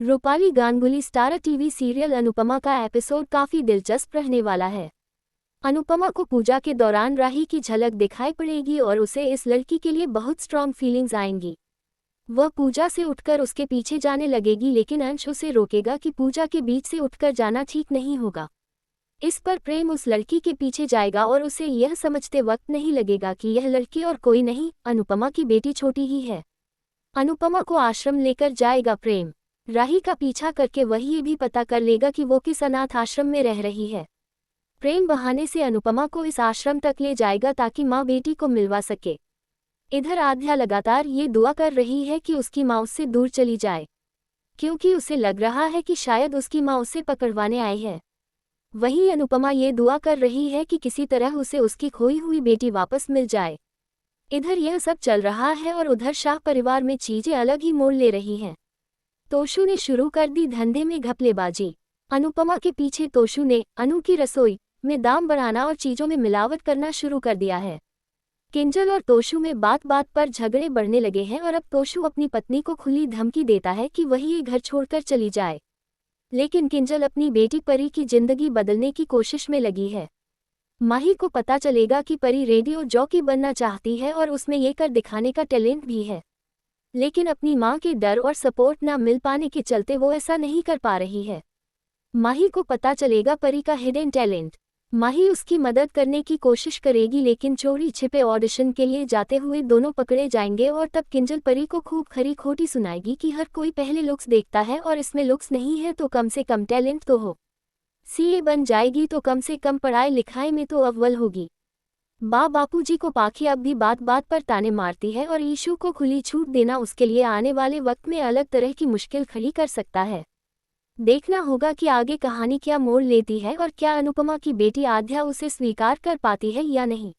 Rupali Ganguly star TV serial Anupama का episode काफी दिलचस्प रहने वाला है। अनुपमा को पूजा के दौरान राही की झलक दिखाई पड़ेगी और उसे इस लड़की के लिए बहुत स्ट्रॉन्ग फीलिंग्स आएंगी। वह पूजा से उठकर उसके पीछे जाने लगेगी, लेकिन अंश उसे रोकेगा कि पूजा के बीच से उठकर जाना ठीक नहीं होगा। इस पर प्रेम उस लड़की के पीछे जाएगा और उसे यह समझते वक्त नहीं लगेगा कि यह लड़की और कोई नहीं, अनुपमा की बेटी छोटी ही है। अनुपमा को आश्रम लेकर जाएगा प्रेम। राही का पीछा करके वह ये भी पता कर लेगा कि वो किस अनाथ आश्रम में रह रही है। प्रेम बहाने से अनुपमा को इस आश्रम तक ले जाएगा ताकि माँ बेटी को मिलवा सके। इधर आध्या लगातार ये दुआ कर रही है कि उसकी माँ उससे दूर चली जाए, क्योंकि उसे लग रहा है कि शायद उसकी माँ उसे पकड़वाने आई है। वहीं अनुपमा ये दुआ कर रही है कि किसी तरह उसे उसकी खोई हुई बेटी वापस मिल जाए। इधर यह सब चल रहा है और उधर शाह परिवार में चीजें अलग ही मोड़ ले रही हैं। तोशु ने शुरू कर दी धंधे में घपलेबाजी। अनुपमा के पीछे तोशु ने अनु की रसोई में दाम बढ़ाना और चीजों में मिलावट करना शुरू कर दिया है। किंजल और तोशु में बात बात पर झगड़े बढ़ने लगे हैं और अब तोशु अपनी पत्नी को खुली धमकी देता है कि वही ये घर छोड़कर चली जाए। लेकिन किंजल अपनी बेटी परी की जिंदगी बदलने की कोशिश में लगी है। माही को पता चलेगा कि परी रेडियो जॉकी बनना चाहती है और उसमें ये कर दिखाने का टैलेंट भी है, लेकिन अपनी माँ के डर और सपोर्ट ना मिल पाने के चलते वो ऐसा नहीं कर पा रही है। माही को पता चलेगा परी का हिडन टैलेंट। माही उसकी मदद करने की कोशिश करेगी, लेकिन चोरी छिपे ऑडिशन के लिए जाते हुए दोनों पकड़े जाएंगे और तब किंजल परी को खूब खरी खोटी सुनाएगी कि हर कोई पहले लुक्स देखता है और इसमें लुक्स नहीं है तो कम से कम टैलेंट तो हो। सीए बन जाएगी तो कम से कम पढ़ाई लिखाई में तो अव्वल होगी। बापूजी को पाखी अब भी बात बात पर ताने मारती है और ईशू को खुली छूट देना उसके लिए आने वाले वक्त में अलग तरह की मुश्किल खड़ी कर सकता है। देखना होगा कि आगे कहानी क्या मोड़ लेती है और क्या अनुपमा की बेटी आध्या उसे स्वीकार कर पाती है या नहीं।